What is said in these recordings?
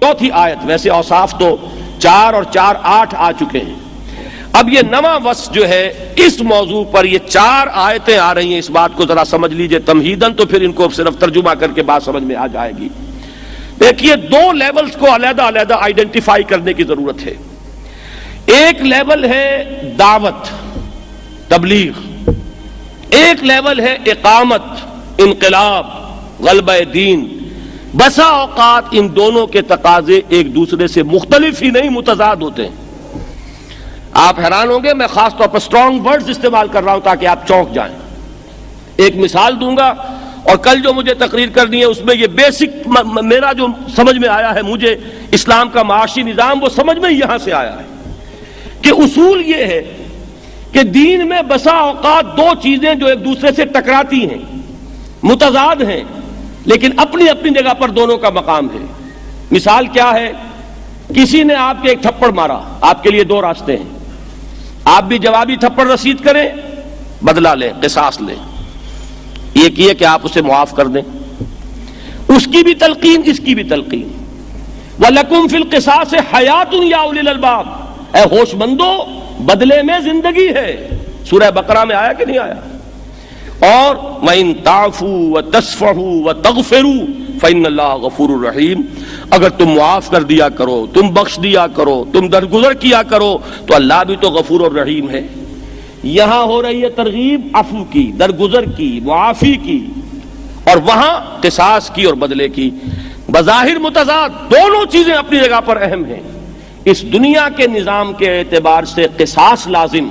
چوتھی آیت، ویسے اوصاف تو 4 اور 4 8 آ چکے ہیں، اب یہ نواں وصف جو ہے اس موضوع پر یہ 4 آیتیں آ رہی ہیں، اس بات کو ذرا سمجھ لیجئے تمہیداً، تو پھر ان کو صرف ترجمہ کر کے بات سمجھ میں آ جائے گی۔ دیکھیے 2 لیولز کو علیحدہ علیحدہ آئیڈینٹیفائی کرنے کی ضرورت ہے۔ ایک لیول ہے دعوت، تبلیغ، ایک لیول ہے اقامت، انقلاب، غلبہ دین۔ بسا اوقات ان دونوں کے تقاضے ایک دوسرے سے مختلف ہی نہیں متضاد ہوتے ہیں۔ آپ حیران ہوں گے، میں خاص طور پر اسٹرانگ ورڈز استعمال کر رہا ہوں تاکہ آپ چونک جائیں۔ ایک مثال دوں گا، اور کل جو مجھے تقریر کرنی ہے اس میں یہ بیسک میرا جو سمجھ میں آیا ہے، مجھے اسلام کا معاشی نظام وہ سمجھ میں یہاں سے آیا ہے کہ اصول یہ ہے کہ دین میں بسا اوقات 2 چیزیں جو ایک دوسرے سے ٹکراتی ہیں، متضاد ہیں، لیکن اپنی اپنی جگہ پر دونوں کا مقام ہے۔ مثال کیا ہے؟ کسی نے آپ کے ایک تھپڑ مارا، آپ کے لیے 2 راستے ہیں، آپ بھی جوابی تھپڑ رسید کریں، بدلہ لیں، قصاص لیں، یہ کیے کہ آپ اسے معاف کر دیں، اس کی بھی تلقین، اس کی بھی تلقین۔ وَلَكُمْ فِي الْقِصَاصِ حَيَاتٌ يَا أُولِي الْأَلْبَابِ، اے ہوش مندو بدلے میں زندگی ہے، سورہ بقرہ میں آیا کہ نہیں آیا؟ اور وَإِن تَعْفُوا وَتَصْفَحُوا وَتَغْفِرُوا فَإِنَّ اللَّهَ غَفُورٌ رَحِيمٌ، اگر تم معاف کر دیا کرو، تم بخش دیا کرو، تم درگزر کیا کرو، تو اللہ بھی تو غفور اور رحیم ہے۔ یہاں ہو رہی ہے ترغیب عفو کی، درگزر کی، معافی کی، اور وہاں قصاص کی اور بدلے کی۔ بظاہر متضاد، دونوں چیزیں اپنی جگہ پر اہم ہیں۔ اس دنیا کے نظام کے اعتبار سے قصاص لازم،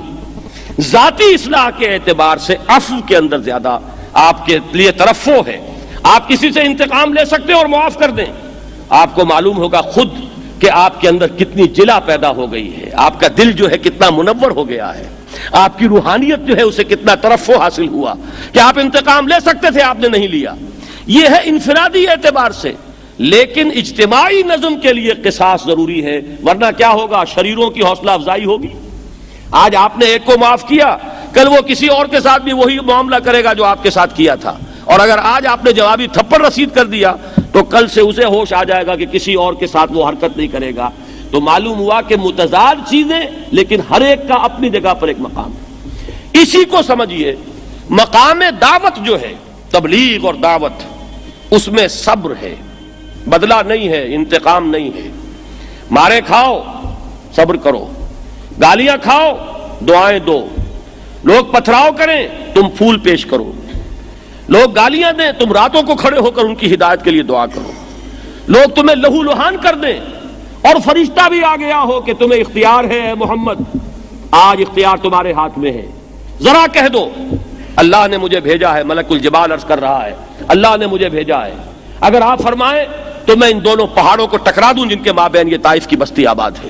ذاتی اصلاح کے اعتبار سے عفو کے اندر زیادہ آپ کے لیے ترفع ہے۔ آپ کسی سے انتقام لے سکتے ہیں اور معاف کر دیں، آپ کو معلوم ہوگا خود کہ آپ کے اندر کتنی جلا پیدا ہو گئی ہے، آپ کا دل جو ہے کتنا منور ہو گیا ہے، آپ کی روحانیت جو ہے اسے کتنا ترفع حاصل ہوا کہ آپ انتقام لے سکتے تھے، آپ نے نہیں لیا۔ یہ ہے انفرادی اعتبار سے، لیکن اجتماعی نظم کے لیے قصاص ضروری ہے، ورنہ کیا ہوگا؟ شریروں کی حوصلہ افزائی ہوگی۔ آج آپ نے ایک کو معاف کیا، کل وہ کسی اور کے ساتھ بھی وہی معاملہ کرے گا جو آپ کے ساتھ کیا تھا، اور اگر آج آپ نے جوابی تھپڑ رسید کر دیا تو کل سے اسے ہوش آ جائے گا کہ کسی اور کے ساتھ وہ حرکت نہیں کرے گا۔ تو معلوم ہوا کہ متضاد چیزیں، لیکن ہر ایک کا اپنی جگہ پر ایک مقام ہے۔ اسی کو سمجھیے، مقام دعوت جو ہے، تبلیغ اور دعوت، اس میں صبر ہے، بدلہ نہیں ہے، انتقام نہیں ہے۔ مارے کھاؤ، صبر کرو، گالیاں کھاؤ، دعائیں دو، لوگ پتھراؤ کریں، تم پھول پیش کرو، لوگ گالیاں دیں، تم راتوں کو کھڑے ہو کر ان کی ہدایت کے لیے دعا کرو، لوگ تمہیں لہو لہان کر دیں اور فرشتہ بھی آ گیا ہو کہ تمہیں اختیار ہے اے محمد، آج اختیار تمہارے ہاتھ میں ہے، ذرا کہہ دو اللہ نے مجھے بھیجا ہے، ملک الجبال عرض کر رہا ہے اللہ نے مجھے بھیجا ہے، اگر آپ فرمائیں تو میں ان دونوں پہاڑوں کو ٹکرا دوں جن کے مابین یہ طائف کی بستی آباد ہے،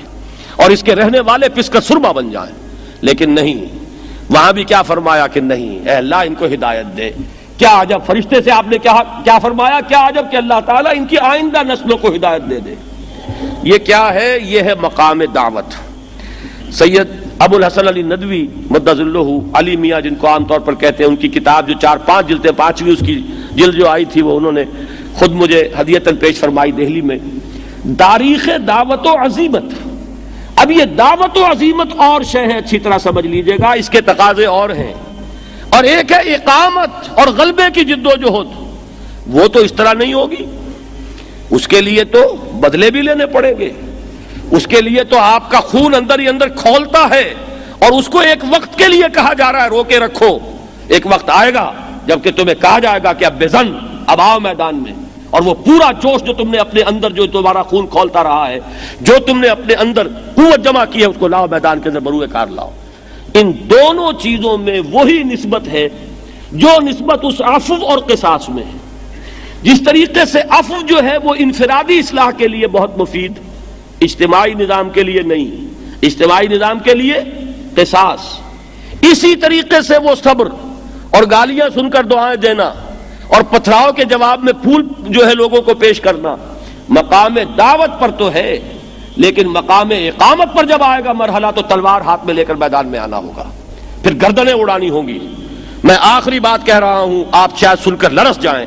اور اس کے رہنے والے پس کر سرما بن جائیں۔ لیکن نہیں، وہاں بھی کیا فرمایا کہ نہیں، اے اللہ ان کو ہدایت دے۔ کیا عجب، فرشتے سے آپ نے کیا فرمایا؟ کیا عجب کہ اللہ تعالیٰ ان کی آئندہ نسلوں کو ہدایت دے دے۔ یہ کیا ہے؟ یہ ہے مقام دعوت۔ سید ابو الحسن علی ندوی مدظ اللہ علی میاں، جن کو عام طور پر کہتے ہیں، ان کی کتاب جو 4-5 جلدیں، 5ویں اس کی جلد جو آئی تھی وہ انہوں نے خود مجھے ہدیتاً پیش فرمائی دہلی میں، تاریخ دعوت و عزیمت۔ اب یہ دعوت و عزیمت اور شے ہے، اچھی طرح سمجھ لیجئے گا، اس کے تقاضے اور ہیں، اور ایک ہے اقامت اور غلبے کی جد و جہد، وہ تو اس طرح نہیں ہوگی، اس کے لیے تو بدلے بھی لینے پڑیں گے، اس کے لیے تو آپ کا خون اندر ہی اندر کھولتا ہے، اور اس کو ایک وقت کے لیے کہا جا رہا ہے روکے رکھو، ایک وقت آئے گا جبکہ تمہیں کہا جائے گا کہ اب بزن، اب آؤ میدان میں، اور وہ پورا جوش جو تم نے اپنے اندر، جو تمہارا خون کھولتا رہا ہے، جو تم نے اپنے اندر قوت جمع کی ہے، اس کو لاؤ میدان کے اندر بروئے کار لاؤ۔ ان دونوں چیزوں میں وہی نسبت ہے جو نسبت اس عفو اور قصاص میں ہے۔ جس طریقے سے عفو جو ہے وہ انفرادی اصلاح کے لیے بہت مفید، اجتماعی نظام کے لیے نہیں، اجتماعی نظام کے لیے قصاص، اسی طریقے سے وہ صبر اور گالیاں سن کر دعائیں دینا اور پتھراؤ کے جواب میں پھول جو ہے لوگوں کو پیش کرنا، مقام دعوت پر تو ہے، لیکن مقام اقامت پر جب آئے گا مرحلہ تو تلوار ہاتھ میں لے کر میدان میں آنا ہوگا، پھر گردنیں اڑانی ہوں گی۔ میں آخری بات کہہ رہا ہوں، آپ شاید سن کر لرس جائیں،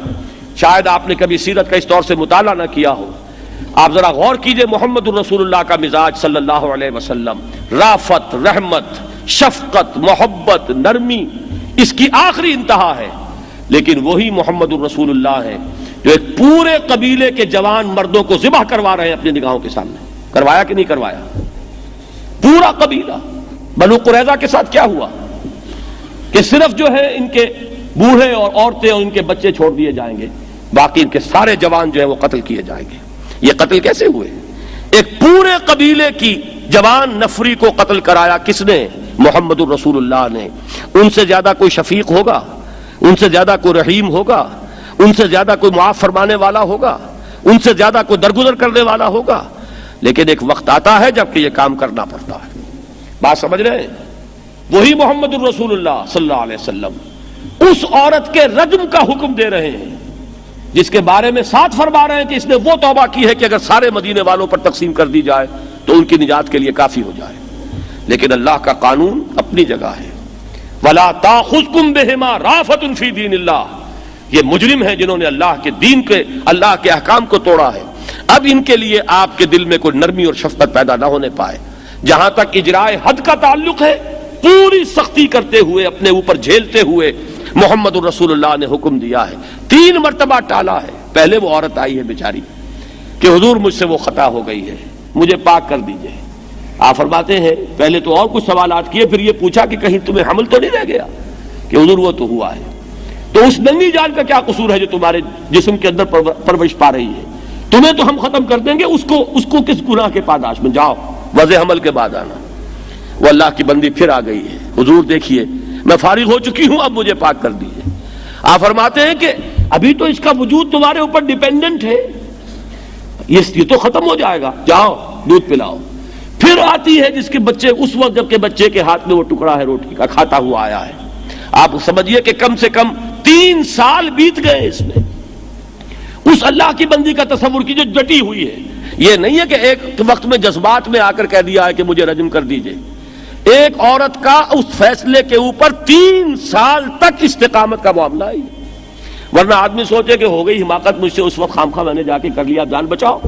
شاید آپ نے کبھی سیرت کا اس طور سے مطالعہ نہ کیا ہو، آپ ذرا غور کیجئے محمد الرسول اللہ کا مزاج صلی اللہ علیہ وسلم، رافت، رحمت، شفقت، محبت، نرمی اس کی آخری انتہا ہے، لیکن وہی محمد الرسول اللہ ہے جو ایک پورے قبیلے کے جوان مردوں کو ذبح کروا رہے ہیں اپنی نگاہوں کے سامنے۔ کروایا کہ نہیں کروایا؟ پورا قبیلہ۔ بنو قریظہ کے ساتھ کیا ہوا کہ صرف جو ہے ان کے بوڑھے اور عورتیں اور ان کے بچے چھوڑ دیے جائیں گے، باقی ان کے سارے جوان جو ہیں وہ قتل کیے جائیں گے۔ یہ قتل کیسے ہوئے؟ ایک پورے قبیلے کی جوان نفری کو قتل کرایا کس نے؟ محمد الرسول اللہ نے۔ ان سے زیادہ کوئی شفیق ہوگا؟ ان سے زیادہ کوئی رحیم ہوگا؟ ان سے زیادہ کوئی معاف فرمانے والا ہوگا؟ ان سے زیادہ کوئی درگزر کرنے والا ہوگا؟ لیکن ایک وقت آتا ہے جب کہ یہ کام کرنا پڑتا ہے۔ بات سمجھ رہے ہیں؟ وہی محمد الرسول اللہ صلی اللہ علیہ وسلم اس عورت کے رجم کا حکم دے رہے ہیں جس کے بارے میں ساتھ فرما رہے ہیں کہ اس نے وہ توبہ کی ہے کہ اگر سارے مدینے والوں پر تقسیم کر دی جائے تو ان کی نجات کے لیے کافی ہو جائے۔ لیکن اللہ کا قانون اپنی جگہ ہے۔ وَلَا تَأْخُذْكُمْ بِهِمَا رَأْفَةٌ فِي دِينِ اللَّهِ، یہ مجرم ہیں جنہوں نے اللہ کے احکام کو توڑا ہے۔ اب ان کے لیے آپ کے دل میں کوئی نرمی اور شفقت پیدا نہ ہونے پائے۔ جہاں تک اجرائے حد کا تعلق ہے، پوری سختی کرتے ہوئے، اپنے اوپر جھیلتے ہوئے محمد الرسول اللہ نے حکم دیا ہے۔ 3 مرتبہ ٹالا ہے۔ پہلے وہ عورت آئی ہے بیچاری کہ حضور مجھ سے وہ خطا ہو گئی ہے، مجھے پاک کر دیجئے۔ آپ فرماتے ہیں پہلے تو اور کچھ سوالات کیے، پھر یہ پوچھا کہ کہیں تمہیں حمل تو نہیں رہ گیا؟ کہ حضور وہ تو ہوا ہے۔ تو اس ننگی جان کا کیا قصور ہے جو تمہارے جسم کے اندر پرورش پا رہی ہے؟ تمہیں تو ہم ختم کر دیں گے، اس کو کس گناہ کے پاداش میں؟ جاؤ وضع حمل کے بعد آنا۔ وہ اللہ کی بندی پھر آ گئی ہے، حضور دیکھیے میں فارغ ہو چکی ہوں، اب مجھے پاک کر دیجیے۔ آپ فرماتے ہیں کہ ابھی تو اس کا وجود تمہارے اوپر ڈیپینڈنٹ ہے، یہ تو ختم ہو جائے گا، جاؤ دودھ پلاؤ۔ پھر آتی ہے جس کے بچے، اس وقت جب کہ بچے کے ہاتھ میں وہ ٹکڑا ہے روٹی کا کھاتا ہوا آیا ہے۔ آپ سمجھیے کہ کم سے کم 3 سال بیت گئے اس میں۔ اس اللہ کی بندی کا تصور کی جو ڈٹی ہوئی ہے، یہ نہیں ہے کہ ایک وقت میں جذبات میں آ کر کہہ دیا ہے کہ مجھے رجم کر دیجئے۔ ایک عورت کا اس فیصلے کے اوپر 3 سال تک استقامت کا معاملہ ہے۔ ورنہ آدمی سوچے کہ ہو گئی حماقت مجھ سے، اس وقت خامخواہ میں نے جا کے کر لیا، جان بچاؤ۔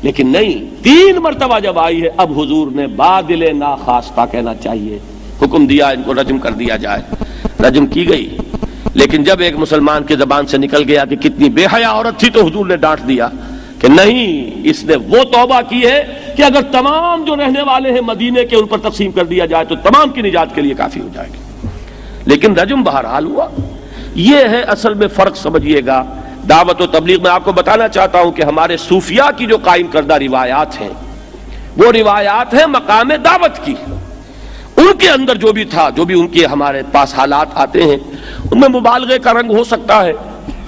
لیکن نہیں، 3 مرتبہ جب آئی ہے، اب حضور نے بادل ناخواستہ کہنا چاہیے، حکم دیا ان کو رجم کر دیا جائے۔ رجم کی گئی، لیکن جب ایک مسلمان کی زبان سے نکل گیا کہ کتنی بے حیا عورت تھی، تو حضور نے ڈانٹ دیا کہ نہیں، اس نے وہ توبہ کی ہے کہ اگر تمام جو رہنے والے ہیں مدینے کے ان پر تقسیم کر دیا جائے تو تمام کی نجات کے لیے کافی ہو جائے گی۔ لیکن رجم بہرحال ہوا۔ یہ ہے اصل میں فرق، سمجھیے گا۔ دعوت و تبلیغ میں آپ کو بتانا چاہتا ہوں کہ ہمارے صوفیاء کی جو قائم کردہ روایات ہیں، وہ روایات ہیں مقام دعوت کی۔ ان کے اندر جو بھی تھا، جو بھی ان کے ہمارے پاس حالات آتے ہیں، ان میں مبالغے کا رنگ ہو سکتا ہے،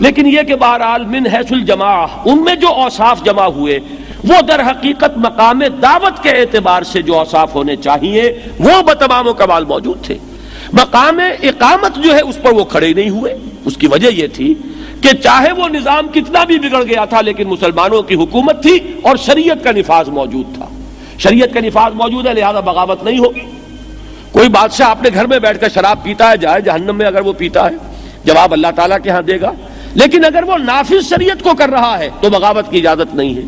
لیکن یہ کہ بہرحال من حیث الجماع ان میں جو اوصاف جمع ہوئے وہ در حقیقت مقام دعوت کے اعتبار سے جو اوصاف ہونے چاہیے وہ بتمام و کمال موجود تھے۔ مقام اقامت جو ہے اس پر وہ کھڑے نہیں ہوئے۔ اس کی وجہ یہ تھی کہ چاہے وہ نظام کتنا بھی بگڑ گیا تھا، لیکن مسلمانوں کی حکومت تھی اور شریعت کا نفاذ موجود تھا۔ شریعت کا نفاذ موجود ہے، لہذا بغاوت نہیں ہوگی۔ کوئی بادشاہ اپنے گھر میں بیٹھ کر شراب پیتا ہے، جائے جہنم میں اگر وہ پیتا ہے، جواب اللہ تعالیٰ کے ہاں دے گا۔ لیکن اگر وہ نافذ شریعت کو کر رہا ہے تو بغاوت کی اجازت نہیں ہے۔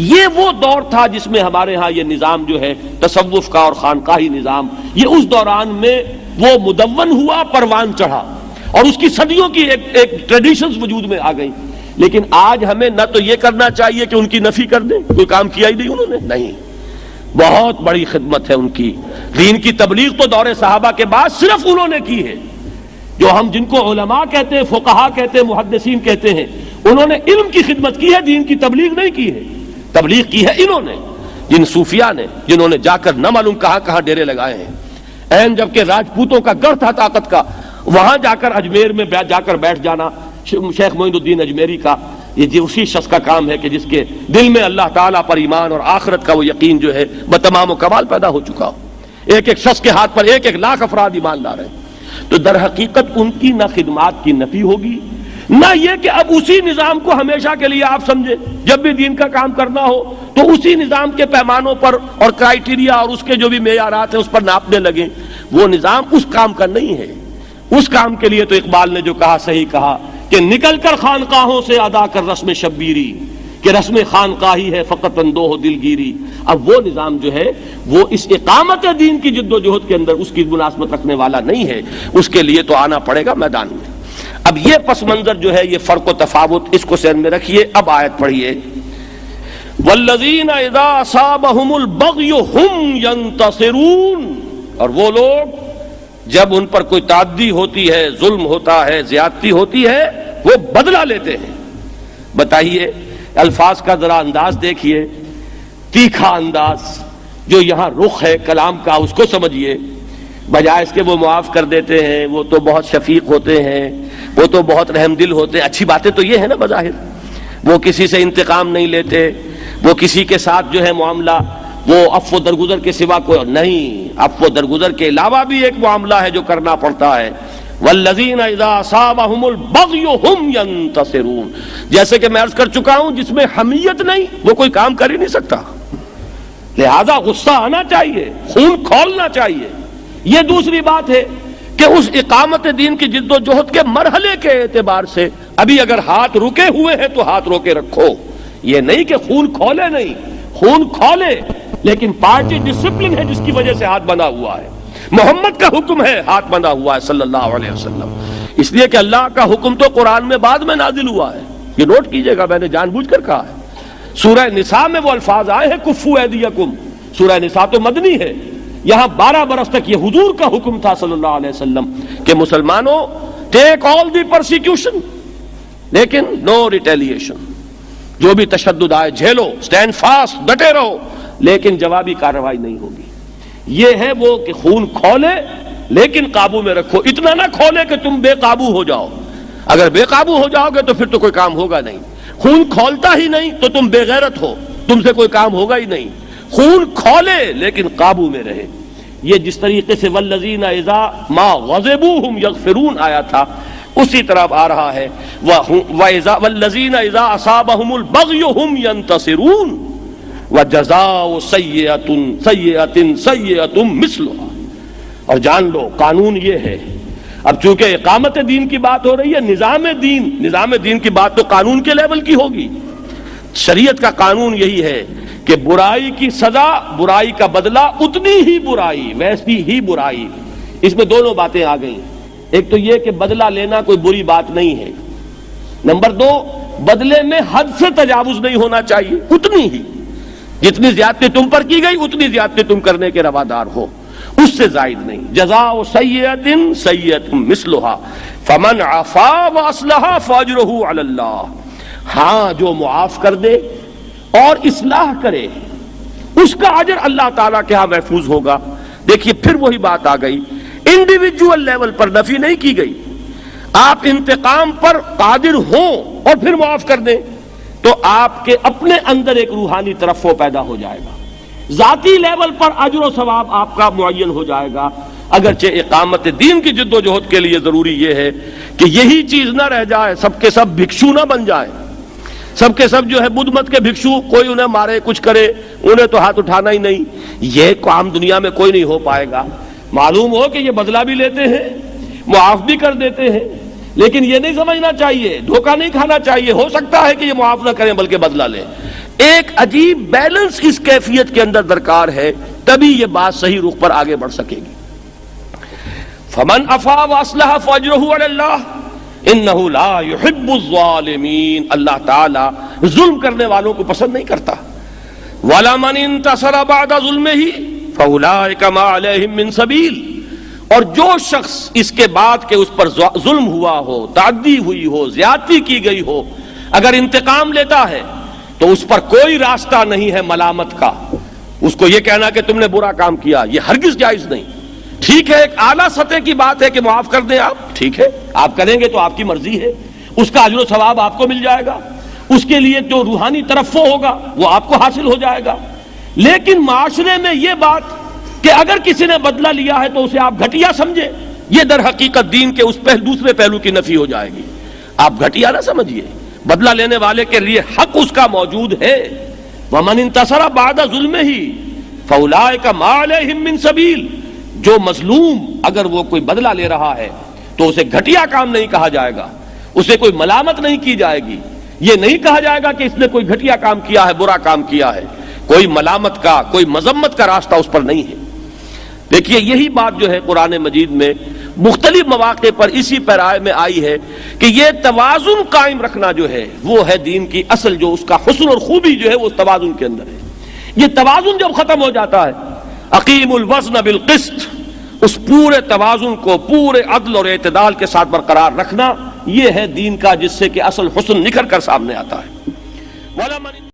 یہ وہ دور تھا جس میں ہمارے ہاں یہ نظام جو ہے تصوف کا اور خانقاہی نظام، یہ اس دوران میں وہ مدون ہوا، پروان چڑھا، اور اس کی صدیوں کی ایک ٹریڈیشنز وجود میں آ گئی۔ لیکن آج ہمیں نہ تو یہ کرنا چاہیے کہ ان کی نفی کر دیں، کوئی کام کیا ہی نہیں انہوں نے، نہیں، بہت بڑی خدمت ہے ان کی۔ دین کی تبلیغ تو دور صحابہ کے بعد صرف انہوں نے کی ہے۔ جو ہم جن کو علماء کہتے ہیں، فقہاء کہتے ہیں، محدثین کہتے ہیں، انہوں نے علم کی خدمت کی ہے، دین کی تبلیغ نہیں کی ہے۔ تبلیغ کی ہے انہوں نے، جن صوفیاء نے، جنہوں نے جا کر نہ معلوم کہاں کہاں ڈیرے لگائے ہیں۔ این جبکہ راجپوتوں کا گڑھ تھا طاقت کا، وہاں جا کر اجمیر میں جا کر بیٹھ جانا شیخ معین الدین اجمیری کا، یہ اسی شخص کا کام ہے کہ جس کے دل میں اللہ تعالیٰ پر ایمان اور آخرت کا وہ یقین جو ہے بتمام و کمال پیدا ہو چکا ہو۔ ایک ایک شخص کے ہاتھ پر 1 لاکھ افراد ایمان لا رہے ہیں۔ تو در حقیقت ان کی نہ خدمات کی نفی ہوگی، نہ یہ کہ اب اسی نظام کو ہمیشہ کے لیے آپ سمجھیں، جب بھی دین کا کام کرنا ہو تو اسی نظام کے پیمانوں پر اور کرائیٹیریا اور اس کے جو بھی معیارات ہیں اس پر ناپنے لگیں۔ وہ نظام اس کام کا نہیں ہے۔ اس کام کے لیے تو اقبال نے جو کہا صحیح کہا کہ نکل کر خانقاہوں سے ادا کر رسم شبیری، کہ رسم خانقاہی ہے فقط اندوہ دلگیری. اب وہ نظام جو ہے وہ اس اقامت دین کی جد و جہد کے اندر اس کی مناسبت رکھنے والا نہیں ہے. اس کے لیے تو آنا پڑے گا میدان میں. اب یہ پس منظر جو ہے، یہ فرق و تفاوت، اس کو ذہن میں رکھیے. اب آیت پڑھیے. والذین اذا اصابہم البغی ہم ینتصرون، اور وہ لوگ جب ان پر کوئی تعدی ہوتی ہے، ظلم ہوتا ہے، زیادتی ہوتی ہے، وہ بدلہ لیتے ہیں. بتائیے الفاظ کا ذرا انداز دیکھیے، تیکھا انداز جو یہاں رخ ہے کلام کا، اس کو سمجھیے. بجائے اس کے وہ معاف کر دیتے ہیں، وہ تو بہت شفیق ہوتے ہیں، وہ تو بہت رحم دل ہوتے ہیں. اچھی باتیں تو یہ ہے نا بظاہر، وہ کسی سے انتقام نہیں لیتے، وہ کسی کے ساتھ جو ہے معاملہ وہ عفو درگزر کے سوا کوئی نہیں. عفو درگزر کے علاوہ بھی ایک معاملہ ہے جو کرنا پڑتا ہے. والذین اذا اصابہم البغی ہم ینتصرون، جیسے کہ میں عرض کر چکا ہوں، جس میں حمیت نہیں وہ کوئی کام کر ہی نہیں سکتا. لہذا غصہ آنا چاہیے، خون کھولنا چاہیے. یہ دوسری بات ہے کہ اس اقامت دین کی جد و جہد کے مرحلے کے اعتبار سے ابھی اگر ہاتھ رکے ہوئے ہیں تو ہاتھ روکے رکھو. یہ نہیں کہ خون کھولے نہیں، خون کھولے، لیکن پارٹی ڈسپلن ہے جس کی وجہ سے ہاتھ بندھا ہوا ہے. محمد کا حکم ہے، ہاتھ بندھا ہوا ہے صلی اللہ علیہ وسلم. اس لیے کہ اللہ کا حکم تو قرآن میں بعد میں نازل ہوا ہے. یہ نوٹ کیجئے گا، میں نے جان بوجھ کر کہا ہے. سورہ نساء میں وہ الفاظ آئے ہیں کفو ایدیکم. سورہ نساء تو مدنی ہے. یہاں 12 برس تک یہ حضور کا حکم تھا صلی اللہ علیہ وسلم کہ مسلمانوں ٹیک آل دی پرسیکیوشن لیکن نو ریٹیلیشن. جو بھی تشدد آئے جھیلو، سٹینڈ فاسٹ، ڈٹے رہو، لیکن جوابی کارروائی نہیں ہوگی. یہ ہے وہ کہ خون کھولے لیکن قابو میں رکھو. اتنا نہ کھولے کہ تم بے قابو ہو جاؤ. اگر بے قابو ہو جاؤ گے تو پھر تو کوئی کام ہوگا نہیں. خون کھولتا ہی نہیں تو تم بے غیرت ہو، تم سے کوئی کام ہوگا ہی نہیں. خون کھولے لیکن قابو میں رہے. یہ جس طریقے سے والذین اذا ما غضبوا هم یغفرون آیا تھا، اسی طرح آ رہا ہے والذین اذا اصابہم البغی هم ینتصرون وجزاء سیئۃ سیئۃ سیئۃ مثلھا. اور جان لو قانون یہ ہے. اب چونکہ اقامت دین کی بات ہو رہی ہے، نظام دین کی بات تو قانون کے لیول کی ہوگی. شریعت کا قانون یہی ہے کہ برائی کی سزا، برائی کا بدلہ اتنی ہی برائی، ویسی ہی برائی. اس میں دونوں باتیں آ گئیں. ایک تو یہ کہ بدلہ لینا کوئی بری بات نہیں ہے. نمبر 2، بدلے میں حد سے تجاوز نہیں ہونا چاہیے. اتنی ہی جتنی زیادتی تم پر کی گئی اتنی زیادتی تم کرنے کے روادار ہو، اس سے زائد نہیں. جزاء سیئۃ سیئۃ مثلھا فمن عفا واصلح فاجرہ علی اللہ. ہاں جو معاف کر دے اور اصلاح کرے اس کا اجر اللہ تعالیٰ کے ہاں محفوظ ہوگا. دیکھیے پھر وہی بات آ گئی، انڈیویجول لیول پر نفی نہیں کی گئی. آپ انتقام پر قادر ہوں اور پھر معاف کر دیں تو آپ کے اپنے اندر ایک روحانی ترفع پیدا ہو جائے گا. ذاتی لیول پر اجر و ثواب آپ کا معین ہو جائے گا. اگرچہ اقامت دین کی جد و جہد کے لیے ضروری یہ ہے کہ یہی چیز نہ رہ جائے، سب کے سب بھکشو نہ بن جائے، سب کے سب جو ہے بدھ مت کے بھکشو، کوئی انہیں مارے کچھ کرے انہیں تو ہاتھ اٹھانا ہی نہیں. یہ کام دنیا میں کوئی نہیں ہو پائے گا. معلوم ہو کہ یہ بدلہ بھی لیتے ہیں، معاف بھی کر دیتے ہیں، لیکن یہ نہیں سمجھنا چاہیے، دھوکہ نہیں کھانا چاہیے. ہو سکتا ہے کہ یہ معاف نہ کریں بلکہ بدلہ لیں. ایک عجیب بیلنس اس کیفیت کے اندر درکار ہے، تبھی یہ بات صحیح رخ پر آگے بڑھ سکے گی. فمن عفا واصلح فاجرہ علی اللہ انہ لا یحب الظالمین. اللہ تعالی ظلم کرنے والوں کو پسند نہیں کرتا. وَلَمَنِ انتصر بعد ظلمہ فاولئک ما علیہم من سبیل. اور جو شخص اس کے بعد کہ اس پر ظلم ہوا ہو، تعدی ہوئی ہو، زیادتی کی گئی ہو، اگر انتقام لیتا ہے تو اس پر کوئی راستہ نہیں ہے ملامت کا. اس کو یہ کہنا کہ تم نے برا کام کیا، یہ ہرگز جائز نہیں. ٹھیک ہے ایک اعلیٰ سطح کی بات ہے کہ معاف کر دیں آپ، ٹھیک ہے آپ کریں گے تو آپ کی مرضی ہے، اس کا اجر و ثواب آپ کو مل جائے گا، اس کے لیے جو روحانی ترفع ہوگا وہ آپ کو حاصل ہو جائے گا. لیکن معاشرے میں یہ بات کہ اگر کسی نے بدلہ لیا ہے تو اسے آپ گھٹیا سمجھے، یہ در حقیقت دین کے اس دوسرے پہلو کی نفی ہو جائے گی. آپ گھٹیا نہ سمجھیے، بدلہ لینے والے کے لیے حق اس کا موجود ہے. وَمَنِ انتصر بعد ظُلْمِهِ فَأُولَئِكَ مَا عَلَيْهِم مِّن سَبِيلٍ. جو مظلوم اگر وہ کوئی بدلہ لے رہا ہے تو اسے گھٹیا کام نہیں کہا جائے گا، اسے کوئی ملامت نہیں کی جائے گی. یہ نہیں کہا جائے گا کہ اس نے کوئی گھٹیا کام کیا ہے، برا کام کیا ہے، کوئی ملامت کا، کوئی مذمت کا راستہ اس پر نہیں ہے۔ دیکھیے یہی بات جو ہے قرآن مجید میں مختلف مواقع پر اسی پیرائے میں آئی ہے کہ یہ توازن قائم رکھنا جو ہے وہ ہے دین کی اصل، جو اس کا حسن اور خوبی جو ہے وہ اس توازن کے اندر ہے۔ یہ توازن جب ختم ہو جاتا ہے، اقیم الوزن بالقسط، اس پورے توازن کو پورے عدل اور اعتدال کے ساتھ برقرار رکھنا، یہ ہے دین کا، جس سے کہ اصل حسن نکھر کر سامنے آتا ہے۔